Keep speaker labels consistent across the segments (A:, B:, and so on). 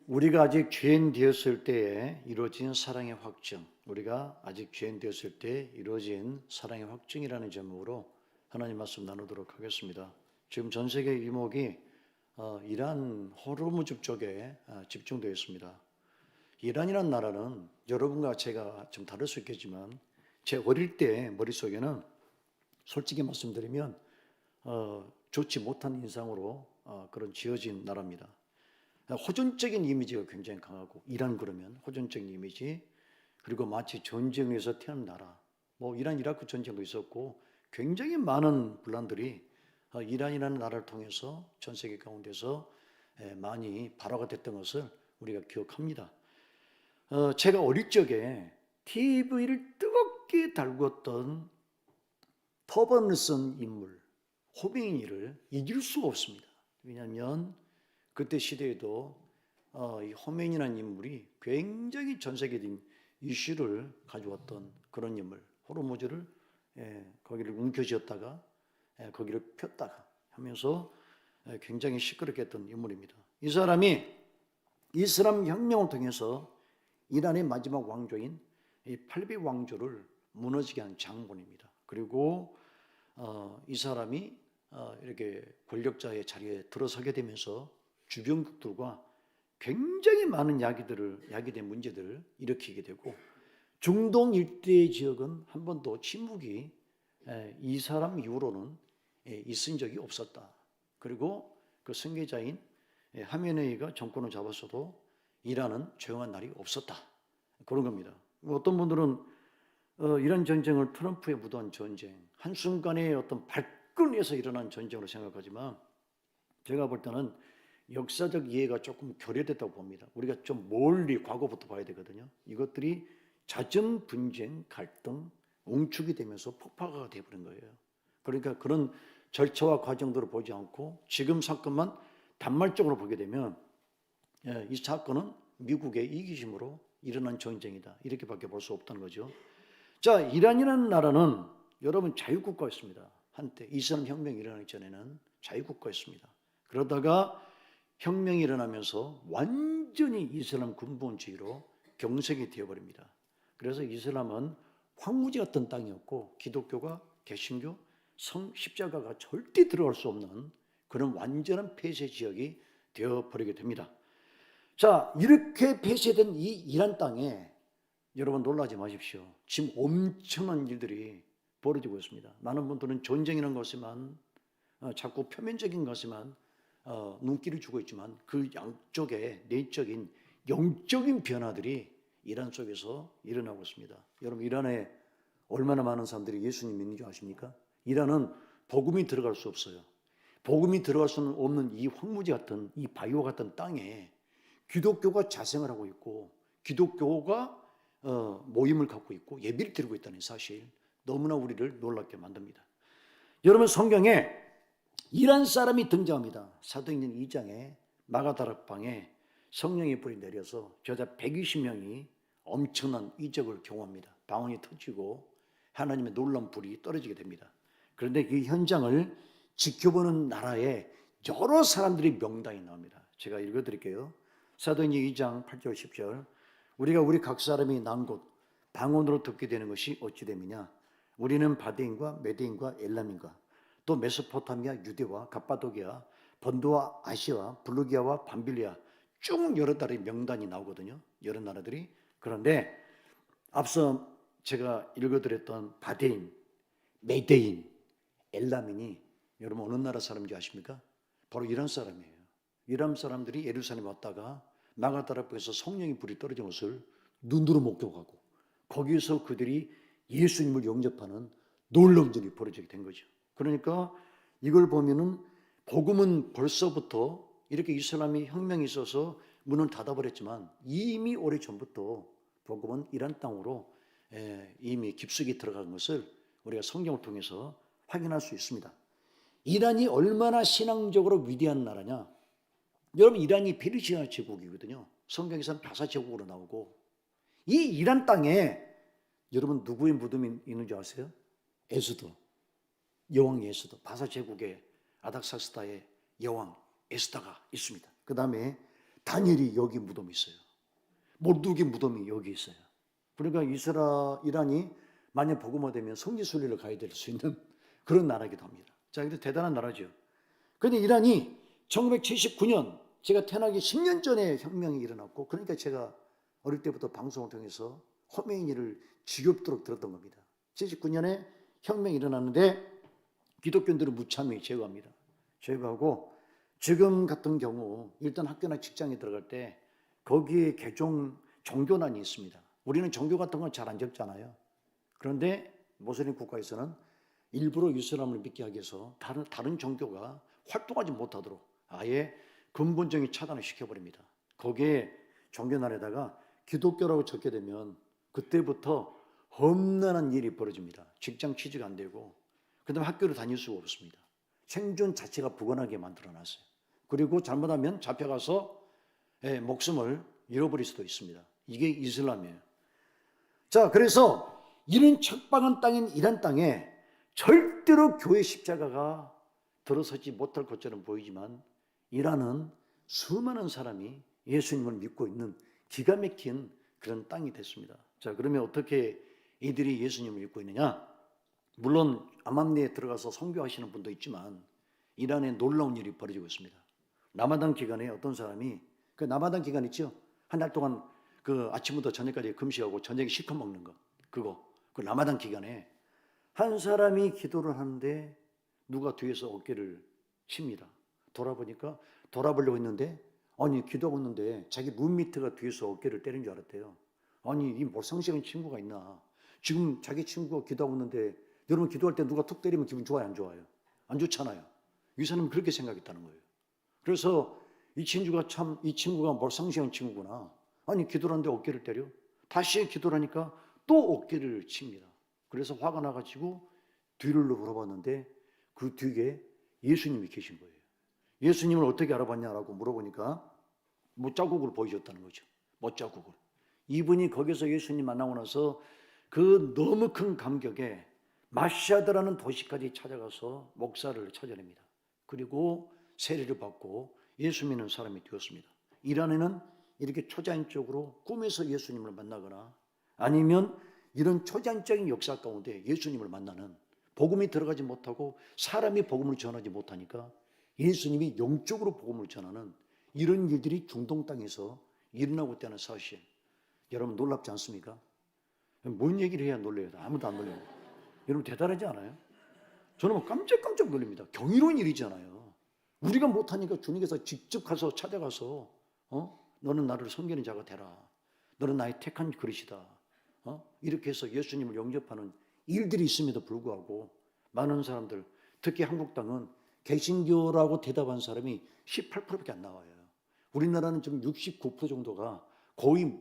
A: 우리가 아직 죄인 되었을 때에 이루어진 사랑의 확증, 우리가 아직 죄인 되었을 때 이루어진 사랑의 확증이라는 제목으로 하나님 말씀 나누도록 하겠습니다. 지금 전 세계 이목이 이란 호르무즈 쪽에 집중되어 있습니다. 이란이라는 나라는 여러분과 제가 좀 다를 수 있겠지만 제 어릴 때 머릿속에는 솔직히 말씀드리면 좋지 못한 인상으로 그런 지어진 나라입니다. 호전적인 이미지가 굉장히 강하고, 이란 그러면 호전적인 이미지, 그리고 마치 전쟁에서 태어난 나라, 이란 이라크 전쟁도 있었고 굉장히 많은 분란들이 이란이라는 나라를 통해서 전 세계 가운데서 많이 발화가 됐던 것을 우리가 기억합니다. 제가 어릴 적에 TV를 뜨겁게 달궜던 터번을 쓴 인물 호메이니를 잊을 수가 없습니다. 왜냐하면 그때 시대에도 이 호메이니라는 인물이 굉장히 전 세계적인 이슈를 가져왔던 그런 인물, 호르무즈를 거기를 움켜쥐었다가 거기를 폈다가 하면서 굉장히 시끄럽게 했던 인물입니다. 이 사람이 이슬람 혁명을 통해서 이란의 마지막 왕조인 이 팔비 왕조를 무너지게 한 장본입니다. 그리고 이 사람이 이렇게 권력자의 자리에 들어서게 되면서 주변국들과 굉장히 많은 야기된 문제들을 일으키게 되고, 중동 일대의 지역은 한 번도 침묵이 이 사람 이후로는 있은 적이 없었다. 그리고 그 선계자인 하메네이가 정권을 잡았어도 이란은 조용한 날이 없었다. 그런 겁니다. 어떤 분들은 이란 전쟁을 트럼프에 묻어한 전쟁, 한순간에 어떤 발끈에서 일어난 전쟁으로 생각하지만, 제가 볼 때는 역사적 이해가 조금 결여됐다고 봅니다. 우리가 좀 멀리 과거부터 봐야 되거든요. 이것들이 잦은 분쟁, 갈등, 웅축이 되면서 폭파가 되어버린 거예요. 그러니까 그런 절차와 과정들을 보지 않고 지금 사건만 단말적으로 보게 되면 이 사건은 미국의 이기심으로 일어난 전쟁이다, 이렇게밖에 볼 수 없다는 거죠. 자, 이란이라는 나라는 여러분 자유국가였습니다. 한때 이슬람 혁명이 일어나기 전에는 자유국가였습니다. 그러다가 혁명이 일어나면서 완전히 이슬람 근본주의로 경색이 되어버립니다. 그래서 이슬람은 황무지 같은 땅이었고, 기독교가, 개신교, 십자가가 절대 들어갈 수 없는 그런 완전한 폐쇄 지역이 되어버리게 됩니다. 자, 이렇게 폐쇄된 이 이란 땅에 여러분 놀라지 마십시오. 지금 엄청난 일들이 벌어지고 있습니다. 많은 분들은 전쟁이라는 것에만 자꾸 표면적인 것에만 눈길을 주고 있지만 그 양쪽에 내적인 영적인 변화들이 이란 속에서 일어나고 있습니다. 여러분, 이란에 얼마나 많은 사람들이 예수님 믿는 줄 아십니까? 이란은 복음이 들어갈 수 없어요. 복음이 들어갈 수는 없는 이 황무지 같은, 이 바위와 같은 땅에 기독교가 자생을 하고 있고, 기독교가 모임을 갖고 있고 예배를 드리고 있다는 사실, 너무나 우리를 놀랍게 만듭니다. 여러분, 성경에 이란 사람이 등장합니다. 사도행전 2장에 마가다락방에 성령의 불이 내려서 저자 120명이 엄청난 이적을 경험합니다. 방언이 터지고 하나님의 놀라운 불이 떨어지게 됩니다. 그런데 그 현장을 지켜보는 나라에 여러 사람들이 명단이 나옵니다. 제가 읽어드릴게요. 사도행전 2장 8절 10절. 우리가 우리 각 사람이 난 곳 방언으로 듣게 되는 것이 어찌 됨이냐. 우리는 바데인과 메데인과 엘람인과 또 메소포타미아, 유대와 갑바도기아, 본도와 아시아, 블루기아와 밤빌리아, 쭉 여러 나라의 명단이 나오거든요. 여러 나라들이. 그런데 앞서 제가 읽어드렸던 바데인, 메데인, 엘람인이 여러분 어느 나라 사람인지 아십니까? 바로 이란 사람이에요. 이란 사람들이 예루살렘에 왔다가 마가다락방에서 성령의 불이 떨어진 것을 눈으로 목격하고 거기에서 그들이 예수님을 영접하는 놀라운 일이 벌어지게 된 거죠. 그러니까 이걸 보면은 복음은 벌써부터 이렇게 이슬람이 혁명이 있어서 문을 닫아버렸지만 이미 오래전부터 복음은 이란 땅으로 이미 깊숙이 들어간 것을 우리가 성경을 통해서 확인할 수 있습니다. 이란이 얼마나 신앙적으로 위대한 나라냐. 여러분, 이란이 페르시아 제국이거든요. 성경에서는 바사 제국으로 나오고, 이 이란 땅에 여러분 누구의 무덤이 있는 줄 아세요? 에스더, 여왕 에스더, 바사 제국의 아닥사스다의 여왕 에스더가 있습니다. 그 다음에 다니엘이 여기 무덤이 있어요. 모르드게 무덤이 여기 있어요. 그러니까 이란이 만약 복음화되면 성지 순례를 가야 될 수 있는 그런 나라이기도 합니다. 자, 근데 대단한 나라죠. 그런데 이란이 1979년 제가 태어나기 10년 전에 혁명이 일어났고, 그러니까 제가 어릴 때부터 방송을 통해서 khomeini를 지겹도록 들었던 겁니다. 79년에 혁명이 일어났는데 기독교인들은 무참히 제거합니다. 제거하고 지금 같은 경우 일단 학교나 직장에 들어갈 때 거기에 개종 종교난이 있습니다. 우리는 종교 같은 건 잘 안 적잖아요. 그런데 모슬림 국가에서는 일부러 이슬람을 믿게 하기 위해서 다른 종교가 활동하지 못하도록 아예 근본적인 차단을 시켜버립니다. 거기에 종교난에다가 기독교라고 적게 되면 그때부터 험난한 일이 벌어집니다. 직장 취직 안 되고, 그 다음에 학교를 다닐 수가 없습니다. 생존 자체가 불가능하게 만들어놨어요. 그리고 잘못하면 잡혀가서 목숨을 잃어버릴 수도 있습니다. 이게 이슬람이에요. 자, 그래서 이런 척박한 땅인 이란 땅에 절대로 교회 십자가가 들어서지 못할 것처럼 보이지만 이란은 수많은 사람이 예수님을 믿고 있는 기가 막힌 그런 땅이 됐습니다. 자, 그러면 어떻게 이들이 예수님을 믿고 있느냐? 물론 암암리에 들어가서 선교하시는 분도 있지만 이란에 놀라운 일이 벌어지고 있습니다. 라마단 기간에 어떤 사람이, 그 라마단 기간 있죠? 한 달 동안 그 아침부터 저녁까지 금식하고 저녁에 실컷 먹는 거, 그 라마단 기간에 한 사람이 기도를 하는데 누가 뒤에서 어깨를 칩니다. 돌아보려고 했는데, 아니 기도하고 있는데 자기 룸미트가 뒤에서 어깨를 때린 줄 알았대요. 아니 이 몰상식한 친구가 있나? 지금 자기 친구가 기도하고 있는데, 여러분 기도할 때 누가 툭 때리면 기분 좋아요, 안 좋아요? 안 좋잖아요. 이 사람은 그렇게 생각했다는 거예요. 그래서 이 친구가 몰상식한 친구구나. 아니 기도를 하는데 어깨를 때려? 다시 기도를 하니까 또 어깨를 칩니다. 그래서 화가 나가지고 뒤를 돌아봤는데 그 뒤에 예수님이 계신 거예요. 예수님을 어떻게 알아봤냐라고 물어보니까 못자국을 보여줬다는 거죠. 못자국을. 이분이 거기서 예수님 만나고 나서 그 너무 큰 감격에 마시아드라는 도시까지 찾아가서 목사를 찾아냅니다. 그리고 세례를 받고 예수 믿는 사람이 되었습니다. 이란에는 이렇게 초자연적으로 꿈에서 예수님을 만나거나 아니면 이런 초자연적인 역사 가운데 예수님을 만나는, 복음이 들어가지 못하고 사람이 복음을 전하지 못하니까 예수님이 영적으로 복음을 전하는 이런 일들이 중동 땅에서 일어나고 있다는 사실, 여러분 놀랍지 않습니까? 뭔 얘기를 해야 놀래요? 아무도 안 놀려요. 여러분 대단하지 않아요? 저는 깜짝깜짝 놀랍니다. 경이로운 일이잖아요. 우리가 못하니까 주님께서 직접 가서 찾아가서 너는 나를 섬기는 자가 되라. 너는 나의 택한 그릇이다. 이렇게 해서 예수님을 영접하는 일들이 있음에도 불구하고 많은 사람들, 특히 한국 땅은 개신교라고 대답한 사람이 18%밖에 안 나와요. 우리나라는 지금 69% 정도가 거의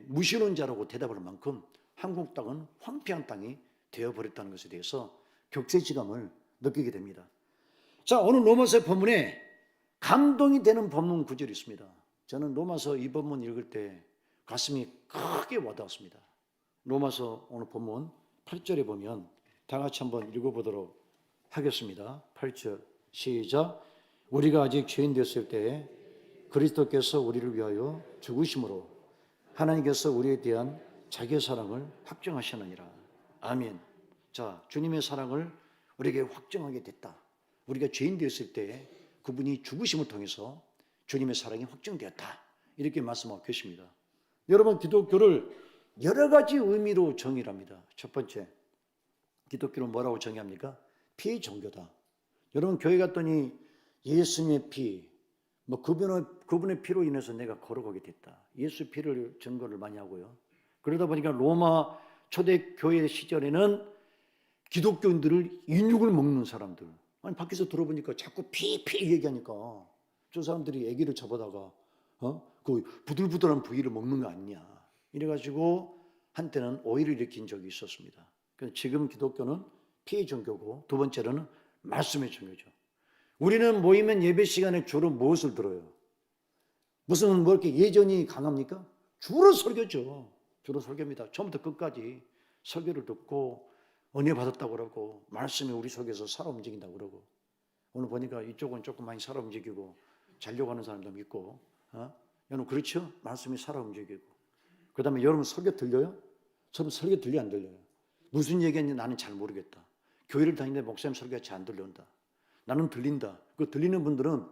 A: 무신론자라고 대답할 만큼 한국 땅은 황폐한 땅이 되어버렸다는 것에 대해서 격세지감을 느끼게 됩니다. 자, 오늘 로마서 본문에 감동이 되는 본문 구절이 있습니다. 저는 로마서 이 본문 읽을 때 가슴이 크게 와닿았습니다. 로마서 오늘 본문 8절에 보면 다 같이 한번 읽어보도록 하겠습니다. 8절 시작. 우리가 아직 죄인 됐을 때 그리스도께서 우리를 위하여 죽으심으로 하나님께서 우리에 대한 자기의 사랑을 확정하시느니라. 아멘. 자, 주님의 사랑을 우리에게 확정하게 됐다. 우리가 죄인 되었을 때 그분이 죽으심을 통해서 주님의 사랑이 확정되었다. 이렇게 말씀하고 계십니다. 여러분, 기독교를 여러 가지 의미로 정의를 합니다. 첫 번째, 기독교는 뭐라고 정의합니까? 피의 종교다. 여러분, 교회 갔더니 예수님의 피, 그분의 피로 인해서 내가 걸어가게 됐다. 예수 피를 증거를 많이 하고요. 그러다 보니까 로마 초대 교회 시절에는 기독교인들을 인육을 먹는 사람들, 아니 밖에서 들어보니까 자꾸 피 얘기하니까 저 사람들이 애기를 잡아다가 그 부들부들한 부위를 먹는 거 아니냐, 이래가지고 한때는 오해를 일으킨 적이 있었습니다. 그래서 지금 기독교는 피의 종교고, 두 번째로는 말씀의 종교죠. 우리는 모이면 예배 시간에 주로 무엇을 들어요? 무슨 이렇게 예전이 강합니까? 주로 설교죠. 주로 설교입니다. 처음부터 끝까지 설교를 듣고 은혜 받았다고 그러고 말씀이 우리 속에서 살아 움직인다고 그러고, 오늘 보니까 이쪽은 조금 많이 살아 움직이고 자려고 하는 사람도 있고 여러분 그렇죠? 말씀이 살아 움직이고. 그 다음에 여러분 설교 들려요? 저는 설교 들려 안 들려요? 무슨 얘기했는지 나는 잘 모르겠다. 교회를 다니는데 목사님 설교가 잘 안 들려온다. 나는 들린다. 그 들리는 분들은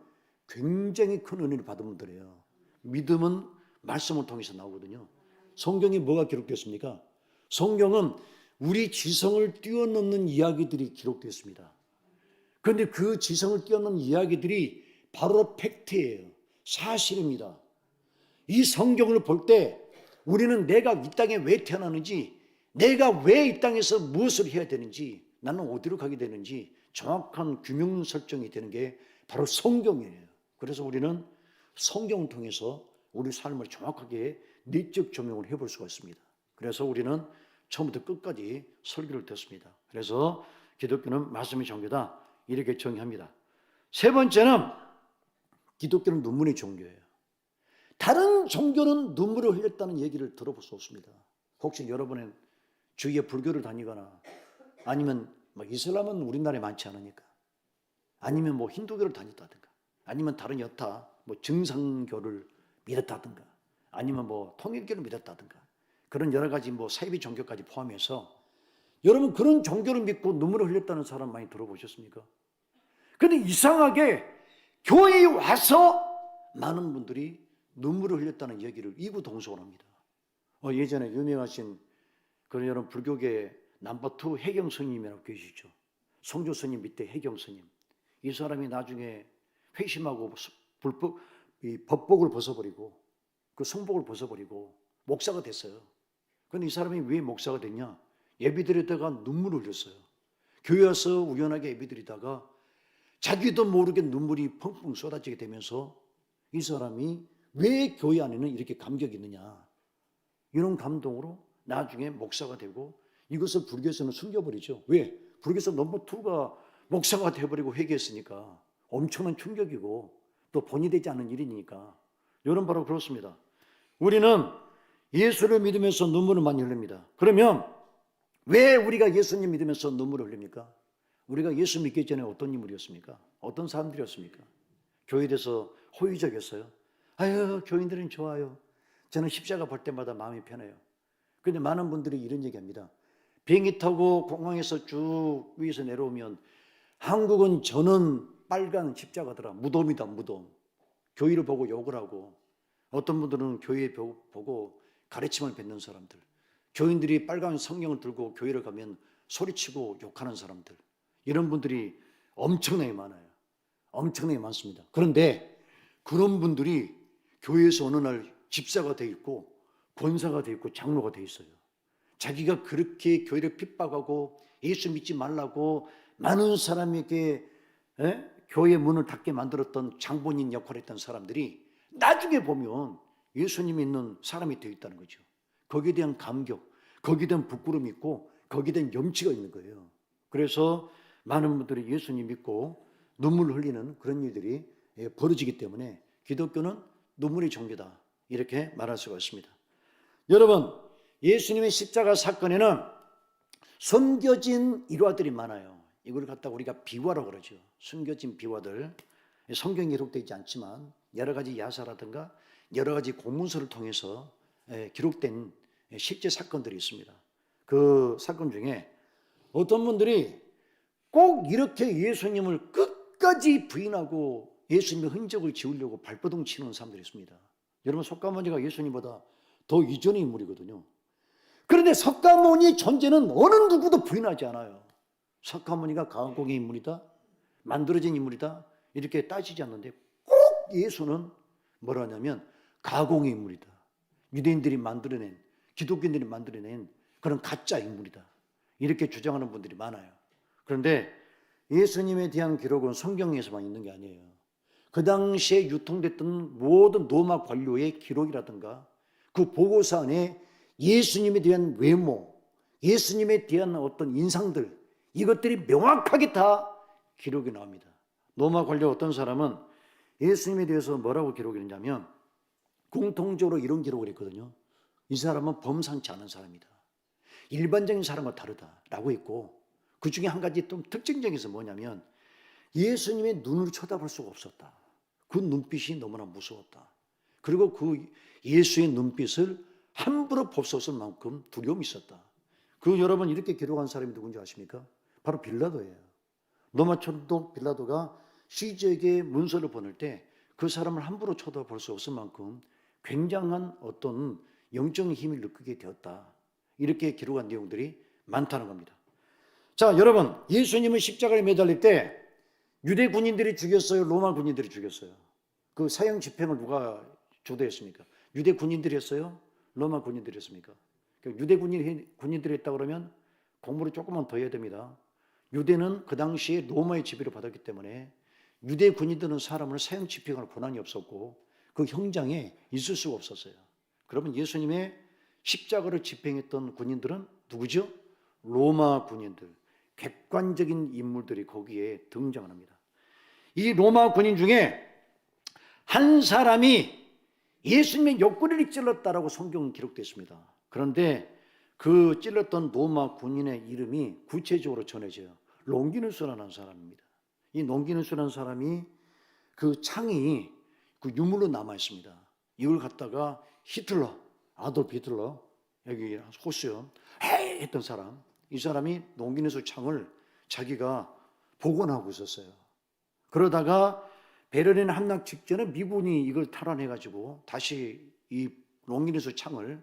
A: 굉장히 큰 은혜를 받은 분들이에요. 믿음은 말씀을 통해서 나오거든요. 성경에 뭐가 기록됐습니까? 성경은 우리 지성을 뛰어넘는 이야기들이 기록됐습니다. 그런데 그 지성을 뛰어넘는 이야기들이 바로 팩트예요. 사실입니다. 이 성경을 볼 때 우리는 내가 이 땅에 왜 태어나는지, 내가 왜 이 땅에서 무엇을 해야 되는지, 나는 어디로 가게 되는지 정확한 규명 설정이 되는 게 바로 성경이에요. 그래서 우리는 성경을 통해서 우리 삶을 정확하게 내적 조명을 해볼 수가 있습니다. 그래서 우리는 처음부터 끝까지 설교를 듣습니다. 그래서 기독교는 말씀의 종교다, 이렇게 정의합니다. 세 번째는 기독교는 눈물의 종교예요. 다른 종교는 눈물을 흘렸다는 얘기를 들어볼 수 없습니다. 혹시 여러분은 주위에 불교를 다니거나 아니면 이슬람은 우리나라에 많지 않으니까, 아니면 힌두교를 다녔다든가, 아니면 다른 여타 증상교를 믿었다든가, 아니면 통일교를 믿었다든가, 그런 여러 가지 사이비 종교까지 포함해서 여러분 그런 종교를 믿고 눈물을 흘렸다는 사람 많이 들어보셨습니까? 그런데 이상하게 교회에 와서 많은 분들이 눈물을 흘렸다는 얘기를 이구동성합니다. 예전에 유명하신 그런 여러분 불교계 넘버2 해경 스님이라고 계시죠. 성조 스님 밑에 해경 스님. 이 사람이 나중에 회심하고 법복을 벗어버리고 그 성복을 벗어버리고 목사가 됐어요. 그런데 이 사람이 왜 목사가 됐냐? 예비드리다가 눈물을 흘렸어요. 교회 와서 우연하게 예비드리다가 자기도 모르게 눈물이 펑펑 쏟아지게 되면서 이 사람이 왜 교회 안에는 이렇게 감격이 있느냐, 이런 감동으로 나중에 목사가 되고, 이것을 불교에서는 숨겨버리죠. 왜? 불교에서 넘버2가 목사가 되어버리고 회개했으니까 엄청난 충격이고 또 본이 되지 않은 일이니까. 여러분 바로 그렇습니다. 우리는 예수를 믿으면서 눈물을 많이 흘립니다. 그러면 왜 우리가 예수님 믿으면서 눈물을 흘립니까? 우리가 예수 믿기 전에 어떤 인물이었습니까? 어떤 사람들이었습니까? 교회에 대해서 호의적이었어요. 아유, 교인들은 좋아요. 저는 십자가 볼 때마다 마음이 편해요. 그런데 많은 분들이 이런 얘기합니다. 비행기 타고 공항에서 쭉 위에서 내려오면 한국은 저는 빨간 십자가더라. 무덤이다, 무덤. 교회를 보고 욕을 하고, 어떤 분들은 교회 보고 가르침을 뱉는 사람들, 교인들이 빨간 성경을 들고 교회를 가면 소리치고 욕하는 사람들, 이런 분들이 엄청나게 많아요. 엄청나게 많습니다. 그런데 그런 분들이 교회에서 어느 날 집사가 돼 있고 권사가 돼 있고 장로가 돼 있어요. 자기가 그렇게 교회를 핍박하고 예수 믿지 말라고 많은 사람에게 교회 문을 닫게 만들었던 장본인 역할을 했던 사람들이 나중에 보면 예수님이 있는 사람이 되어 있다는 거죠. 거기에 대한 감격, 거기에 대한 부끄러움이 있고 거기에 대한 염치가 있는 거예요. 그래서 많은 분들이 예수님 믿고 눈물을 흘리는 그런 일들이 벌어지기 때문에 기독교는 눈물의 종교다, 이렇게 말할 수가 있습니다. 여러분, 예수님의 십자가 사건에는 숨겨진 일화들이 많아요. 이걸 갖다 우리가 비화라고 그러죠. 숨겨진 비화들. 성경에 기록되어 있지 않지만 여러 가지 야사라든가 여러 가지 공문서를 통해서 기록된 실제 사건들이 있습니다. 그 사건 중에 어떤 분들이 꼭 이렇게 예수님을 끝까지 부인하고 예수님의 흔적을 지우려고 발버둥 치는 사람들이 있습니다. 여러분, 석가모니가 예수님보다 더 이전의 인물이거든요. 그런데 석가모니 존재는 어느 누구도 부인하지 않아요. 석가모니가 가공의 인물이다, 만들어진 인물이다, 이렇게 따지지 않는데 꼭 예수는 뭐라 하냐면 가공의 인물이다, 유대인들이 만들어낸, 기독교인들이 만들어낸 그런 가짜 인물이다, 이렇게 주장하는 분들이 많아요. 그런데 예수님에 대한 기록은 성경에서만 있는 게 아니에요. 그 당시에 유통됐던 모든 로마 관료의 기록이라든가 그 보고서 안에 예수님에 대한 외모, 예수님에 대한 어떤 인상들, 이것들이 명확하게 다 기록이 나옵니다. 로마 관료 어떤 사람은 예수님에 대해서 뭐라고 기록을 했냐면 공통적으로 이런 기록을 했거든요. 이 사람은 범상치 않은 사람이다, 일반적인 사람과 다르다라고 했고, 그 중에 한 가지 좀 특징적인 것은 뭐냐면 예수님의 눈을 쳐다볼 수가 없었다. 그 눈빛이 너무나 무서웠다. 그리고 그 예수의 눈빛을 함부로 볼 수 없을 만큼 두려움이 있었다. 그 여러분 이렇게 기록한 사람이 누군지 아십니까? 바로 빌라도예요. 로마 총독 빌라도가 시저에게 문서를 보낼 때 그 사람을 함부로 쳐다볼 수 없을 만큼 굉장한 어떤 영적인 힘을 느끼게 되었다. 이렇게 기록한 내용들이 많다는 겁니다. 자, 여러분, 예수님은 십자가에 매달릴 때 유대 군인들이 죽였어요? 로마 군인들이 죽였어요? 그 사형 집행을 누가 주도했습니까? 유대 군인들이 했어요? 로마 군인들이 했습니까? 유대 군인들이 했다 그러면 공부를 조금만 더 해야 됩니다. 유대는 그 당시에 로마의 지배를 받았기 때문에 유대 군인들은 사람을 사형 집행할 권한이 없었고 그 형장에 있을 수가 없었어요. 그러면 예수님의 십자가를 집행했던 군인들은 누구죠? 로마 군인들, 객관적인 인물들이 거기에 등장을 합니다. 이 로마 군인 중에 한 사람이 예수님의 옆구리를 찔렀다라고 성경은 기록되어 있습니다. 그런데 그 찔렀던 로마 군인의 이름이 구체적으로 전해져요. 롱기누스라는 사람입니다. 이 롱기누스라는 사람이 그 창이 그 유물로 남아 있습니다. 이걸 갖다가 히틀러, 아돌프 히틀러, 여기 호수요, 헤이 했던 사람, 이 사람이 롱기누스 창을 자기가 복원하고 있었어요. 그러다가 베를린 함락 직전에 미군이 이걸 탈환해가지고 다시 이 롱기누스 창을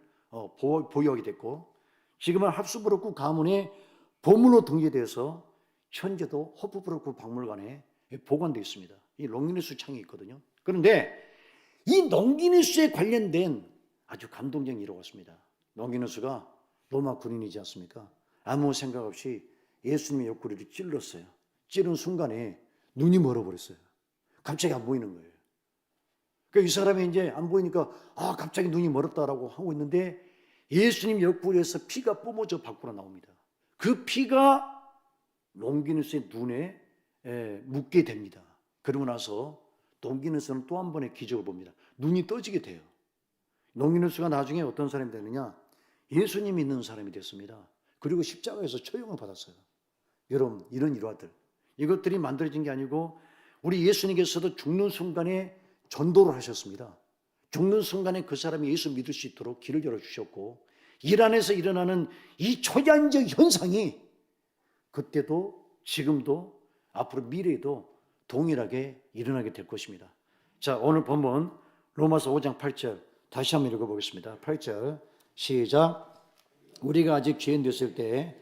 A: 보유하게 됐고, 지금은 합스부르크 가문의 보물로 등재돼서 현재도 호프부르크 박물관에 보관되어 있습니다. 이 롱기누스 창이 있거든요. 그런데 이 롱기누스에 관련된 아주 감동적인 일화가 왔습니다. 롱기누스가 로마 군인이지 않습니까? 아무 생각 없이 예수님의 옆구리를 찔렀어요. 찌른 순간에 눈이 멀어버렸어요. 갑자기 안 보이는 거예요. 그러니까 이 사람이 이제 안 보이니까 갑자기 눈이 멀었다라고 하고 있는데 예수님 옆구리에서 피가 뿜어져 밖으로 나옵니다. 그 피가 롱기누스의 눈에 묻게 됩니다. 그러고 나서 롱기누스는 또 한 번의 기적을 봅니다. 눈이 떠지게 돼요. 롱기누스가 나중에 어떤 사람이 되느냐? 예수님 믿는 사람이 됐습니다. 그리고 십자가에서 처형을 받았어요. 여러분, 이런 일화들, 이것들이 만들어진 게 아니고 우리 예수님께서도 죽는 순간에 전도를 하셨습니다. 죽는 순간에 그 사람이 예수 믿을 수 있도록 길을 열어주셨고, 일 안에서 일어나는 이 초자연적 현상이 그때도 지금도 앞으로 미래에도 동일하게 일어나게 될 것입니다. 자, 오늘 본문 로마서 5장 8절 다시 한번 읽어보겠습니다. 8절 시작. 우리가 아직 죄인 됐을 때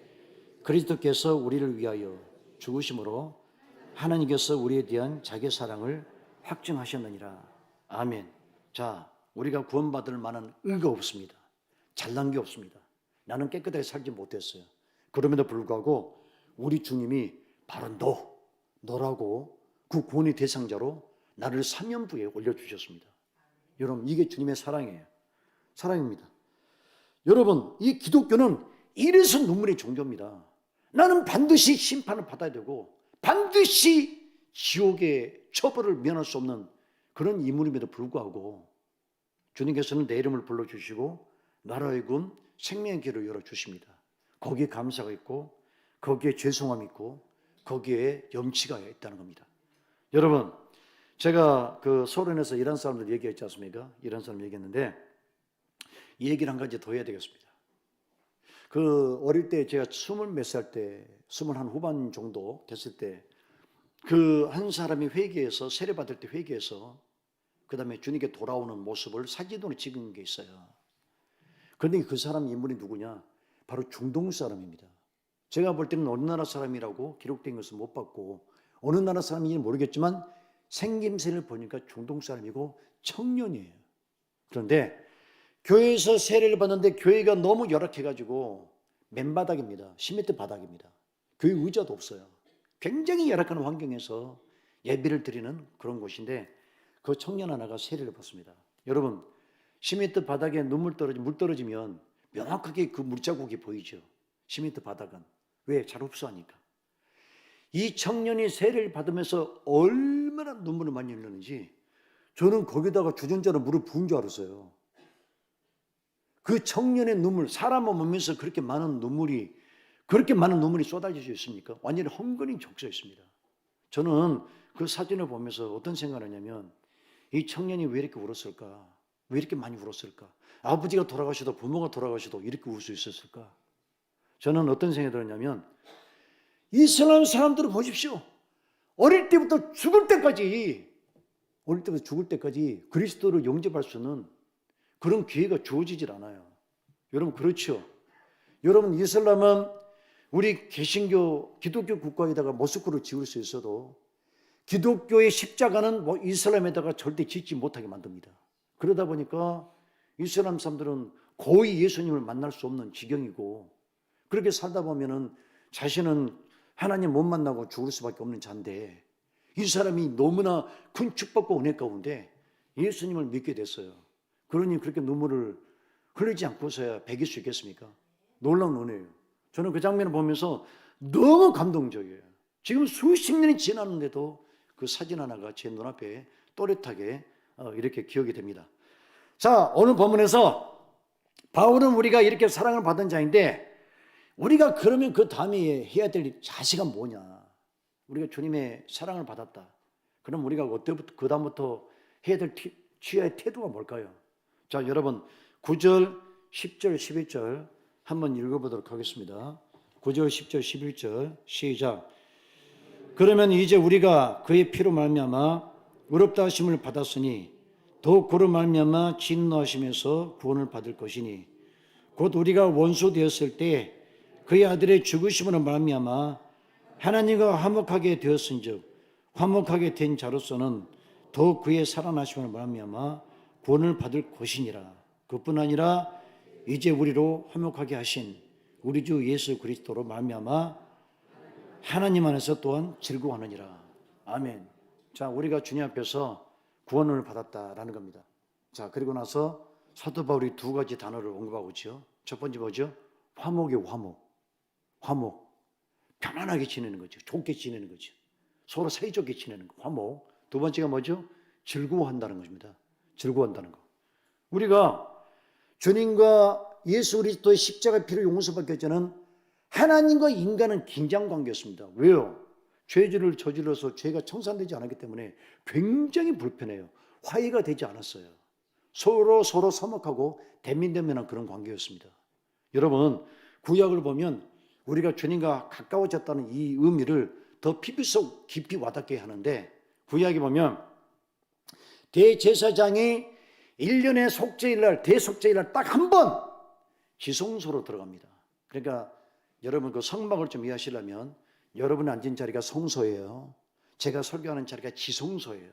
A: 그리스도께서 우리를 위하여 죽으심으로 하나님께서 우리에 대한 자기의 사랑을 확증하셨느니라. 아멘. 자, 우리가 구원받을 만한 의가 없습니다. 잘난 게 없습니다. 나는 깨끗하게 살지 못했어요. 그럼에도 불구하고 우리 주님이 바로 너라고 그 구원의 대상자로 나를 사면부에 올려주셨습니다. 여러분, 이게 주님의 사랑이에요. 사랑입니다. 여러분, 이 기독교는 이래서 눈물의 종교입니다. 나는 반드시 심판을 받아야 되고 반드시 지옥의 처벌을 면할 수 없는 그런 인물임에도 불구하고 주님께서는 내 이름을 불러주시고 나라의 군 생명의 길을 열어주십니다. 거기에 감사가 있고 거기에 죄송함이 있고 거기에 염치가 있다는 겁니다. 여러분, 제가 그 소련에서 이란 사람들 얘기했지 않습니까? 이란 사람 얘기했는데 이 얘기를 한 가지 더 해야 되겠습니다. 그 어릴 때 제가 20몇 살 때, 20 후반 정도 됐을 때 그 한 사람이 회개해서 세례받을 때 회개해서 그 다음에 주님께 돌아오는 모습을 사진으로 찍은 게 있어요. 그런데 그 사람 인물이 누구냐? 바로 중동 사람입니다. 제가 볼 때는 어느 나라 사람이라고 기록된 것을 못 봤고 어느 나라 사람인지는 모르겠지만 생김새를 보니까 중동 사람이고 청년이에요. 그런데 교회에서 세례를 받는데 교회가 너무 열악해가지고 맨바닥입니다. 10m 바닥입니다. 교회 의자도 없어요. 굉장히 열악한 환경에서 예배를 드리는 그런 곳인데 그 청년 하나가 세례를 받습니다. 여러분, 10m 바닥에 물 떨어지면 명확하게 그 물자국이 보이죠. 10m 바닥은. 왜? 잘 흡수하니까. 이 청년이 세례를 받으면서 얼마나 눈물을 많이 흘렸는지 저는 거기다가 주전자로 물을 부은 줄 알았어요. 그 청년의 눈물, 사람을 보면서 그렇게 많은 눈물이 쏟아질 수 있습니까? 완전히 헝근히 적셔 있습니다. 저는 그 사진을 보면서 어떤 생각을 하냐면 이 청년이 왜 이렇게 울었을까? 왜 이렇게 많이 울었을까? 아버지가 돌아가셔도 부모가 돌아가셔도 이렇게 울 수 있었을까? 저는 어떤 생각이 들었냐면 이슬람 사람들을 보십시오. 어릴 때부터 죽을 때까지 그리스도를 영접할 수 있는 그런 기회가 주어지질 않아요. 여러분 그렇죠? 여러분 이슬람은 우리 개신교 기독교 국가에다가 모스크를 지을 수 있어도 기독교의 십자가는 이슬람에다가 절대 짓지 못하게 만듭니다. 그러다 보니까 이슬람 사람들은 거의 예수님을 만날 수 없는 지경이고 그렇게 살다 보면은 자신은 하나님 못 만나고 죽을 수밖에 없는 자인데 이 사람이 너무나 큰 축복과 은혜 가운데 예수님을 믿게 됐어요. 그러니 그렇게 눈물을 흘리지 않고서야 배길 수 있겠습니까? 놀라운 은혜예요. 저는 그 장면을 보면서 너무 감동적이에요. 지금 수십 년이 지났는데도 그 사진 하나가 제 눈앞에 또렷하게 이렇게 기억이 됩니다. 자, 오늘 본문에서 바울은 우리가 이렇게 사랑을 받은 자인데 우리가 그러면 그 다음에 해야 될 자세가 뭐냐? 우리가 주님의 사랑을 받았다. 그럼 우리가 어때부터 그 다음부터 해야 될 취해야 태도가 뭘까요? 자, 여러분 9절, 10절, 11절 한번 읽어보도록 하겠습니다. 9절, 10절, 11절 시작. 그러면 이제 우리가 그의 피로 말미암아 의롭다 하심을 받았으니 더욱 그로 말미암아 진노하심에서 구원을 받을 것이니 곧 우리가 원수 되었을 때 그의 아들의 죽으심으로 말미암아 하나님과 화목하게 되었은즉 화목하게 된 자로서는 더욱 그의 살아나심으로 말미암아 구원을 받을 것이니라. 그뿐 아니라 이제 우리로 화목하게 하신 우리 주 예수 그리스도로 말미암아 하나님 안에서 또한 즐거워하느니라. 아멘. 자, 우리가 주님 앞에서 구원을 받았다라는 겁니다. 자, 그리고 나서 사도 바울이 두 가지 단어를 언급하고 있죠. 첫 번째 뭐죠? 화목이요, 화목. 편안하게 지내는 거죠. 좋게 지내는 거죠. 서로 사이좋게 지내는 거. 화목. 두 번째가 뭐죠? 즐거워한다는 것입니다. 즐거워한다는 거. 우리가 주님과 예수 그리스도의 십자가 피로 용서받기 전에는 하나님과 인간은 긴장 관계였습니다. 왜요? 죄를 저질러서 죄가 청산되지 않았기 때문에 굉장히 불편해요. 화해가 되지 않았어요. 서로 서먹하고 대면대면한 그런 관계였습니다. 여러분, 구약을 보면 우리가 주님과 가까워졌다는 이 의미를 더 깊이 와닿게 하는데 구약에 보면 대제사장이 1년의 속죄일날 대속죄일날 딱 한 번 지성소로 들어갑니다. 그러니까 여러분 그 성막을 좀 이해하시려면 여러분 앉은 자리가 성소예요. 제가 설교하는 자리가 지성소예요.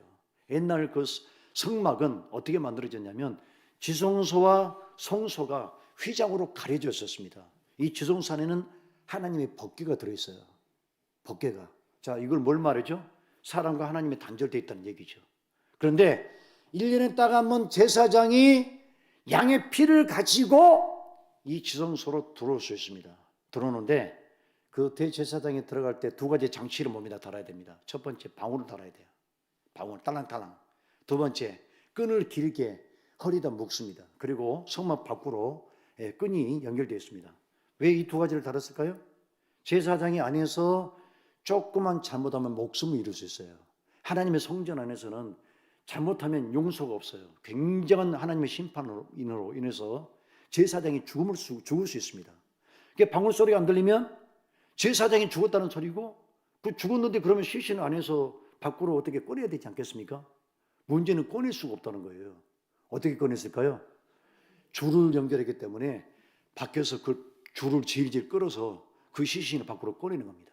A: 옛날 그 성막은 어떻게 만들어졌냐면 지성소와 성소가 휘장으로 가려져 있었습니다. 이 지성소 안에는 하나님의 법궤가 들어있어요. 법궤가. 자, 이걸 뭘 말하죠? 사람과 하나님이 단절되어 있다는 얘기죠. 그런데 1년에 딱 한 번 제사장이 양의 피를 가지고 이 지성소로 들어올 수 있습니다. 들어오는데 그 대제사장이 들어갈 때 두 가지 장치를 몸에다 달아야 됩니다. 첫 번째 방울을 달아야 돼요. 방울 딸랑딸랑. 두 번째 끈을 길게 허리에다 묶습니다. 그리고 성막 밖으로 끈이 연결되어 있습니다. 왜 이 두 가지를 달았을까요? 제사장이 안에서 조금만 잘못하면 목숨을 잃을 수 있어요. 하나님의 성전 안에서는 잘못하면 용서가 없어요. 굉장한 하나님의 심판으로 인해서 제사장이 죽을 수 있습니다. 방울 소리가 안 들리면 제사장이 죽었다는 소리고 그 죽었는데 그러면 시신 안에서 밖으로 어떻게 꺼내야 되지 않겠습니까? 문제는 꺼낼 수가 없다는 거예요. 어떻게 꺼냈을까요? 줄을 연결했기 때문에 밖에서 그 줄을 질질 끌어서 그 시신을 밖으로 꺼내는 겁니다.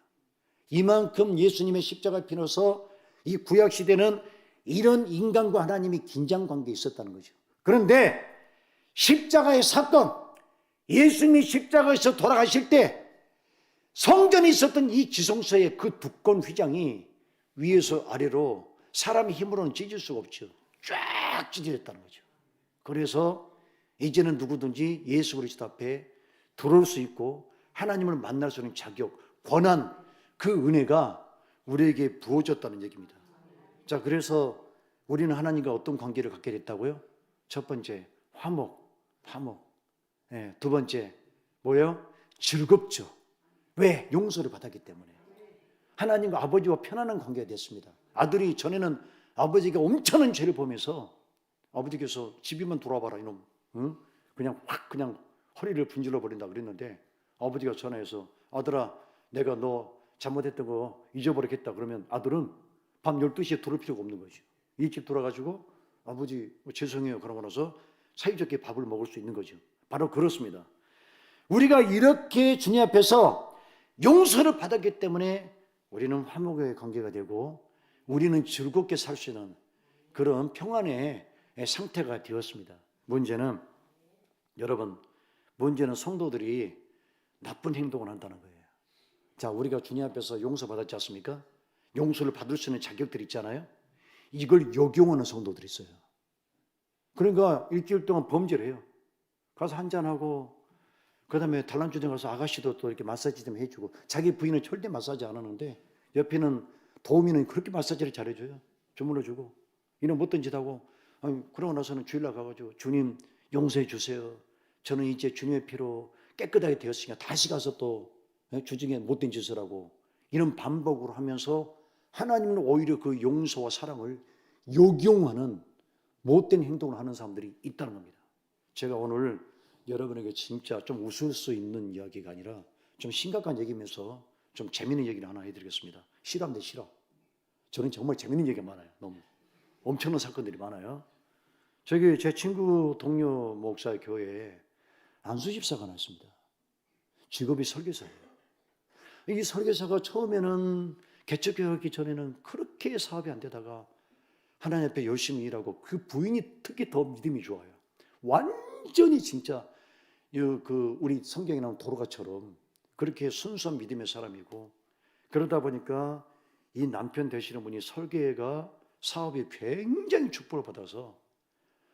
A: 이만큼 예수님의 십자가 피로서 이 구약 시대는 이런 인간과 하나님이 긴장 관계에 있었다는 거죠. 그런데 십자가의 사건, 예수님이 십자가에서 돌아가실 때 성전에 있었던 이 지성소의 그 두꺼운 휘장이 위에서 아래로 사람의 힘으로는 찢을 수가 없죠. 쫙 찢어졌다는 거죠. 그래서 이제는 누구든지 예수 그리스도 앞에 들어올 수 있고 하나님을 만날 수 있는 자격, 권한, 그 은혜가 우리에게 부어졌다는 얘기입니다. 자, 그래서 우리는 하나님과 어떤 관계를 갖게 됐다고요? 첫 번째, 화목. 두 번째, 뭐예요? 즐겁죠. 왜? 용서를 받았기 때문에. 하나님과 아버지와 편안한 관계가 됐습니다. 아들이 전에는 아버지가 엄청난 죄를 보면서 아버지께서 집이만 돌아봐라 이놈. 응? 그냥 확 그냥 허리를 분질러 버린다 그랬는데 아버지가 전화해서 아들아 내가 너 잘못했던 거 잊어버리겠다 그러면 아들은 밤 12시에 들어올 필요가 없는 거죠. 일찍 돌아가지고 아버지 죄송해요 그러고 나서 사이좋게 밥을 먹을 수 있는 거죠. 바로 그렇습니다. 우리가 이렇게 주님 앞에서 용서를 받았기 때문에 우리는 화목의 관계가 되고 우리는 즐겁게 살 수 있는 그런 평안의 상태가 되었습니다. 문제는 여러분, 문제는 성도들이 나쁜 행동을 한다는 거예요. 자, 우리가 주님 앞에서 용서받았지 않습니까? 용서를 받을 수 있는 자격들이 있잖아요. 이걸 역용하는 성도들이 있어요. 그러니까 일주일 동안 범죄를 해요. 가서 한잔하고 그 다음에 단란주점 가서 아가씨도 또 이렇게 마사지 좀 해주고 자기 부인은 절대 마사지 안 하는데 옆에는 도우미는 그렇게 마사지를 잘해줘요. 주물러주고 이는 못된 짓 하고 그러고 나서는 주일날 가가지고 주님 용서해 주세요. 저는 이제 주님의 피로 깨끗하게 되었으니까 다시 가서 또 주중에 못된 짓을 하고 이런 반복으로 하면서 하나님은 오히려 그 용서와 사랑을 역용하는 못된 행동을 하는 사람들이 있다는 겁니다. 제가 오늘 여러분에게 진짜 좀 웃을 수 있는 이야기가 아니라 좀 심각한 얘기면서 좀 재밌는 얘기를 하나 해드리겠습니다. 실화인데 실화. 저는 정말 재밌는 얘기가 많아요. 너무 엄청난 사건들이 많아요. 저기 제 친구 동료 목사의 교회에 안수 집사가 하나 있습니다. 직업이 설교사예요. 이 설교사가 처음에는 개척교회하기 전에는 그렇게 사업이 안 되다가 하나님 앞에 열심히 일하고 그 부인이 특히 더 믿음이 좋아요. 완전히 진짜 우리 성경에 나온 도로가처럼 그렇게 순수한 믿음의 사람이고 그러다 보니까 이 남편 되시는 분이 설계가 사업이 굉장히 축복을 받아서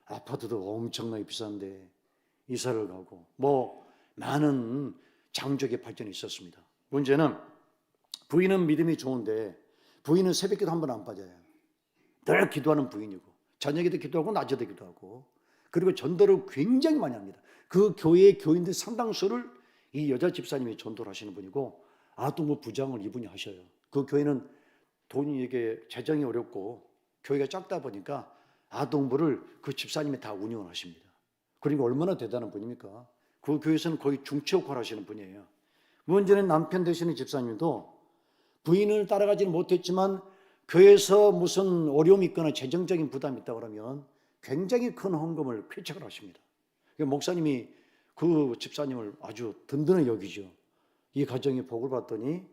A: 아파트도 엄청나게 비싼데 이사를 가고 뭐 많은 장족의 발전이 있었습니다. 문제는 부인은 믿음이 좋은데 부인은 새벽기도 한 번 안 빠져요. 늘 기도하는 부인이고 저녁에도 기도하고 낮에도 기도하고 그리고 전도를 굉장히 많이 합니다. 그 교회의 교인들 상당수를 이 여자 집사님이 전도를 하시는 분이고 아동부 부장을 이분이 하셔요. 그 교회는 돈이 이게 재정이 어렵고 교회가 작다 보니까 아동부를 그 집사님이 다 운영을 하십니다. 그러니까 얼마나 대단한 분입니까? 그 교회에서는 거의 중추 역할을 하시는 분이에요. 문제는 남편 되시는 집사님도 부인을 따라가지는 못했지만 교회에서 무슨 어려움이 있거나 재정적인 부담이 있다 그러면 굉장히 큰 헌금을 쾌척을 하십니다. 목사님이 그 집사님을 아주 든든히 여기죠. 이 가정이 복을 받더니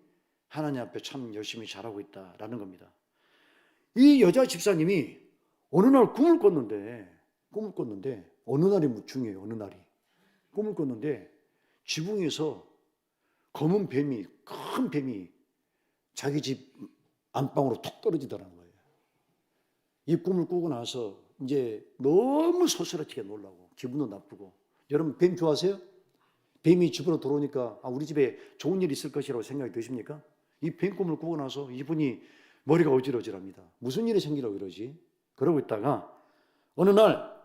A: 하나님 앞에 참 열심히 잘하고 있다라는 겁니다. 이 여자 집사님이 어느 날 꿈을 꿨는데 어느 날이 중요해요. 어느 날이 꿈을 꿨는데 지붕에서 검은 뱀이 큰 뱀이 자기 집 안방으로 툭 떨어지더라는 거예요. 이 꿈을 꾸고 나서 이제 너무 소스라치게 놀라고 기분도 나쁘고. 여러분 뱀 좋아하세요? 뱀이 집으로 들어오니까 우리 집에 좋은 일 있을 것이라고 생각이 드십니까? 이 뱀 꿈을 꾸고 나서 이분이 머리가 어지러질합니다. 무슨 일이 생기라고 이러지? 그러고 있다가 어느 날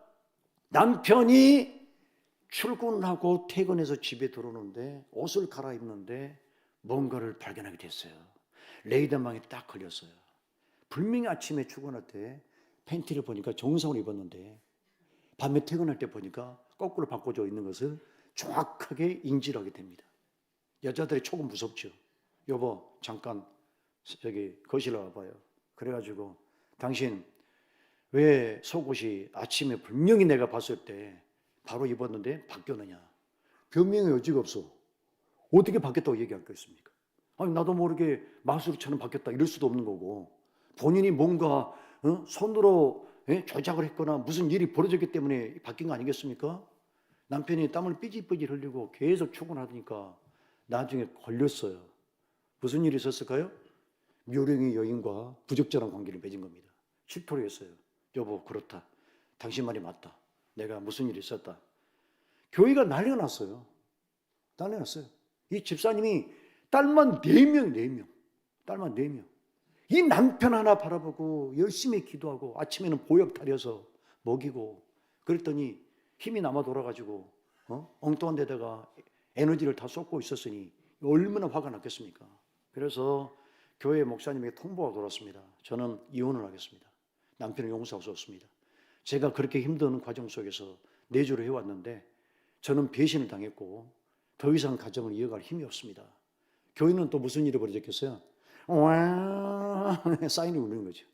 A: 남편이 출근하고 퇴근해서 집에 들어오는데 옷을 갈아입는데 뭔가를 발견하게 됐어요. 레이더망에 딱 걸렸어요. 분명히 아침에 출근할 때 팬티를 보니까 정상으로 입었는데 밤에 퇴근할 때 보니까 거꾸로 바꿔져 있는 것을 정확하게 인지를 하게 됩니다. 여자들이 조금 무섭죠. 여보 잠깐 저기 거실로 와봐요. 그래가지고 당신 왜 속옷이 아침에 분명히 내가 봤을 때 바로 입었는데 바뀌었느냐. 변명의 여지가 없어. 어떻게 바뀌었다고 얘기할 거 있습니까? 아니 나도 모르게 마술처럼 바뀌었다 이럴 수도 없는 거고 본인이 뭔가 손으로 조작을 했거나 무슨 일이 벌어졌기 때문에 바뀐 거 아니겠습니까? 남편이 땀을 삐질삐질 흘리고 계속 출근하니까 나중에 걸렸어요. 무슨 일이 있었을까요? 묘령의 여인과 부적절한 관계를 맺은 겁니다. 실토를 했어요. 여보 그렇다. 당신 말이 맞다. 내가 무슨 일이 있었다. 교회가 난리가 났어요. 난리가 났어요. 이 집사님이 딸만 4명. 딸만 4명. 이 남편 하나 바라보고 열심히 기도하고 아침에는 보약 타려서 먹이고 그랬더니 힘이 남아 돌아가지고 엉뚱한 데다가 에너지를 다 쏟고 있었으니 얼마나 화가 났겠습니까? 그래서 교회 목사님에게 통보가 돌았습니다. 저는 이혼을 하겠습니다. 남편을 용서할 수 없습니다. 제가 그렇게 힘든 과정 속에서 내조를 해왔는데 저는 배신을 당했고 더 이상 가정을 이어갈 힘이 없습니다. 교회는 또 무슨 일이 벌어졌겠어요? 와 사인이 울리는 거죠.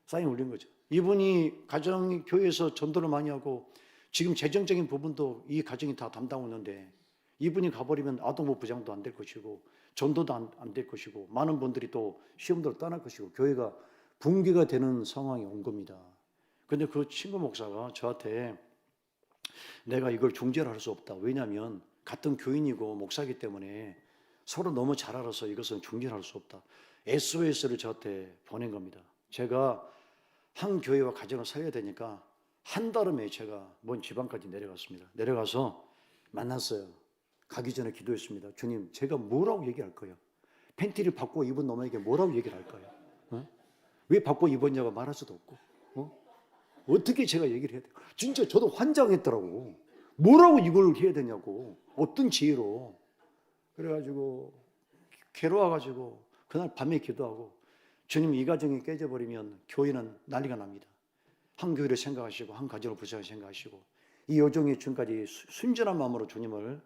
A: 사인이 울린 거죠. 이분이 교회에서 전도를 많이 하고 지금 재정적인 부분도 이 가정이 다 담당하는데 이분이 가버리면 아동부 부장도 안 될 것이고 전도도 안 될 것이고 많은 분들이 또 시험대로 떠날 것이고 교회가 붕괴가 되는 상황이 온 겁니다. 근데 그 친구 목사가 저한테 내가 이걸 중재를 할 수 없다. 왜냐하면 같은 교인이고 목사이기 때문에 서로 너무 잘 알아서 이것은 중재를 할 수 없다. SOS를 저한테 보낸 겁니다. 제가 한 교회와 가정을 살려야 되니까 한달음에 제가 먼 지방까지 내려갔습니다. 내려가서 만났어요. 가기 전에 기도했습니다. 주님, 제가 뭐라고 얘기할 거예요? 팬티를 바꿔 입은 놈에게 뭐라고 얘기를 할 거예요? 왜 바꿔 입었냐고 말할 수도 없고 어떻게 제가 얘기를 해야 돼요? 진짜 저도 환장했더라고. 뭐라고 이걸 해야 되냐고. 어떤 지혜로. 그래가지고 괴로워가지고 그날 밤에 기도하고 주님, 이 가정이 깨져버리면 교회는 난리가 납니다. 한 교회를 생각하시고 한 가정을 불쌍히 생각하시고 이 여종이 지금까지 순전한 마음으로 주님을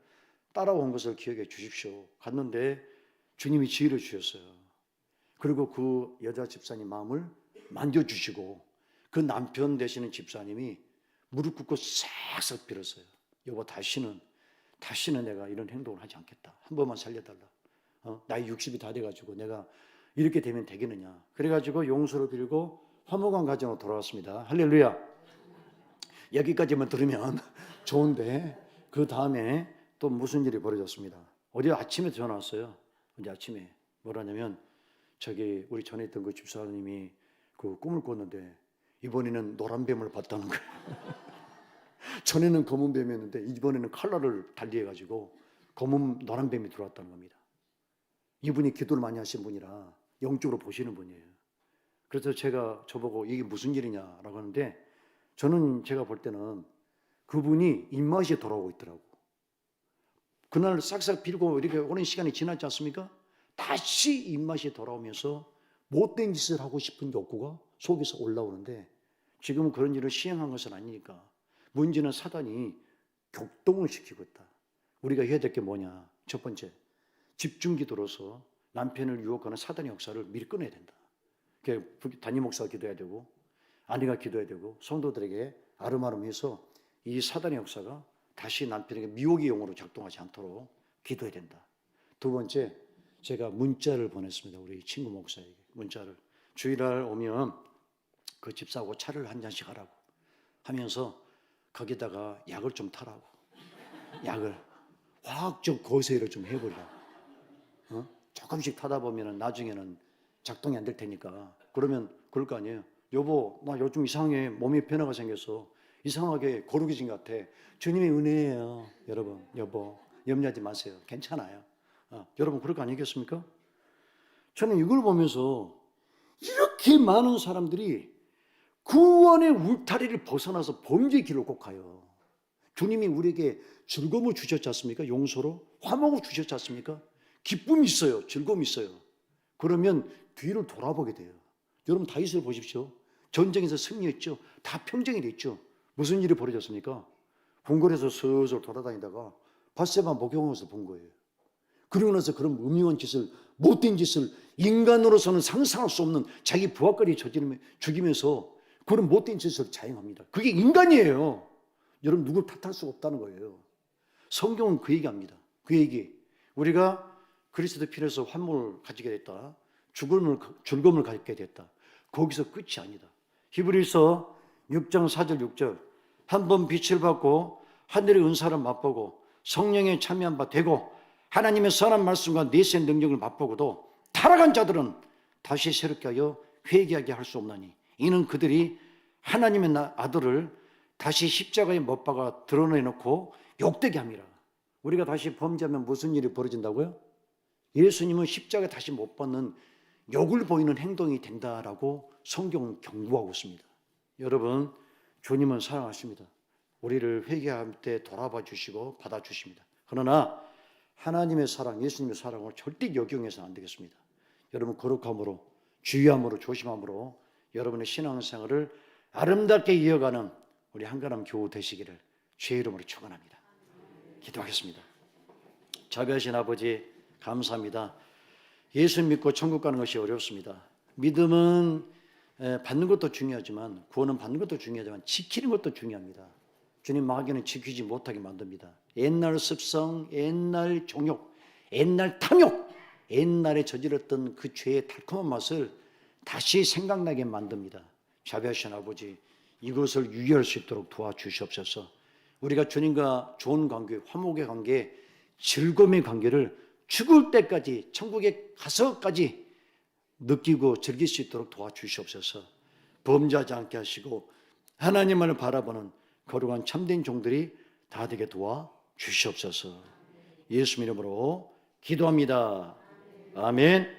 A: 따라온 것을 기억해 주십시오. 갔는데 주님이 지혜를 주셨어요. 그리고 그 여자 집사님 마음을 만져주시고 그 남편 되시는 집사님이 무릎 꿇고 싹싹 빌었어요. 여보, 다시는 내가 이런 행동을 하지 않겠다. 한 번만 살려달라. 나이 60이 다 돼가지고 내가 이렇게 되면 되겠느냐. 그래가지고 용서를 빌고 화목한 가정으로 돌아왔습니다. 할렐루야. 여기까지만 들으면 좋은데 그 다음에 또 무슨 일이 벌어졌습니다. 어제 아침에 전화 왔어요. 어제 아침에 뭐라냐면 저기 우리 전에 있던 그 집사님이 그 꿈을 꿨는데 이번에는 노란 뱀을 봤다는 거예요. 전에는 검은 뱀이었는데 이번에는 칼날을 달리해가지고 노란 뱀이 들어왔다는 겁니다. 이분이 기도를 많이 하신 분이라 영적으로 보시는 분이에요. 그래서 제가 저보고 이게 무슨 일이냐라고 하는데 저는 제가 볼 때는 그분이 입맛이 돌아오고 있더라고. 그날 싹싹 빌고 이렇게 오랜 시간이 지났지 않습니까? 다시 입맛이 돌아오면서 못된 짓을 하고 싶은 욕구가 속에서 올라오는데 지금은 그런 일을 시행한 것은 아니니까 문제는 사단이 격동을 시키고 있다. 우리가 해야 될 게 뭐냐? 첫 번째, 집중기도로서 남편을 유혹하는 사단의 역사를 미리 끊어야 된다. 담임 목사가 기도해야 되고 아내가 기도해야 되고 성도들에게 아름아름해서 이 사단의 역사가 다시 남편에게 미혹의 용어로 작동하지 않도록 기도해야 된다. 두 번째, 제가 문자를 보냈습니다. 우리 친구 목사에게 문자를. 주일날 오면 그 집사하고 차를 한 잔씩 하라고 하면서 거기다가 약을 좀 타라고. 약을 화학적 거세를 좀 해보려고. 조금씩 타다 보면 나중에는 작동이 안 될 테니까. 그러면 그럴 거 아니에요. 여보, 나 요즘 이상해. 몸에 변화가 생겨서 이상하게 거룩해진 것 같아. 주님의 은혜예요. 여러분, 여보, 염려하지 마세요. 괜찮아요. 여러분, 그럴 거 아니겠습니까? 저는 이걸 보면서 이렇게 많은 사람들이 구원의 울타리를 벗어나서 범죄의 길로 꼭 가요. 주님이 우리에게 즐거움을 주셨지 않습니까? 용서로 화목을 주셨지 않습니까? 기쁨이 있어요. 즐거움이 있어요. 그러면 뒤를 돌아보게 돼요. 여러분 다윗을 보십시오. 전쟁에서 승리했죠. 다 평정이 됐죠. 무슨 일이 벌어졌습니까? 궁궐에서 슬슬 돌아다니다가 밧세바 목욕한 것을 본 거예요. 그러고 나서 그런 음흉한 짓을, 못된 짓을 인간으로서는 상상할 수 없는 자기 부하까지 죽이면서 그런 못된 짓을 자행합니다. 그게 인간이에요. 여러분 누굴 탓할 수 없다는 거예요. 성경은 그 얘기합니다. 그 얘기. 우리가 그리스도 피로서 환목을 가지게 됐다. 즐거움을 갖게 됐다. 거기서 끝이 아니다. 히브리서 6장 4절 6절 한번 빛을 받고 하늘의 은사를 맛보고 성령에 참여한 바 되고 하나님의 선한 말씀과 내세의 능력을 맛보고도 타락한 자들은 다시 새롭게 하여 회개하게 할 수 없나니 이는 그들이 하나님의 아들을 다시 십자가에 못 박아 드러내놓고 욕되게 함이라. 우리가 다시 범죄하면 무슨 일이 벌어진다고요? 예수님은 십자가에 다시 못 박는 욕을 보이는 행동이 된다라고 성경은 경고하고 있습니다. 여러분, 주님은 사랑하십니다. 우리를 회개할 때 돌아봐 주시고 받아주십니다. 그러나 하나님의 사랑, 예수님의 사랑을 절대 역용해서는 안 되겠습니다. 여러분 거룩함으로, 주의함으로, 조심함으로 여러분의 신앙생활을 아름답게 이어가는 우리 한가람 교우 되시기를 주의 이름으로 축원합니다. 기도하겠습니다. 자비하신 아버지 감사합니다. 예수 믿고 천국 가는 것이 어렵습니다. 믿음은 받는 것도 중요하지만, 구원은 받는 것도 중요하지만 지키는 것도 중요합니다. 주님 마귀는 지키지 못하게 만듭니다. 옛날 습성, 옛날 종욕, 옛날 탐욕, 옛날에 저질렀던 그 죄의 달콤한 맛을 다시 생각나게 만듭니다. 자비하신 아버지, 이것을 유의할 수 있도록 도와주시옵소서. 우리가 주님과 좋은 관계, 화목의 관계, 즐거움의 관계를 죽을 때까지, 천국에 가서까지 느끼고 즐길 수 있도록 도와주시옵소서. 범죄하지 않게 하시고 하나님만을 바라보는 거룩한 참된 종들이 다 되게 도와주시옵소서. 예수 이름으로 기도합니다. 아멘.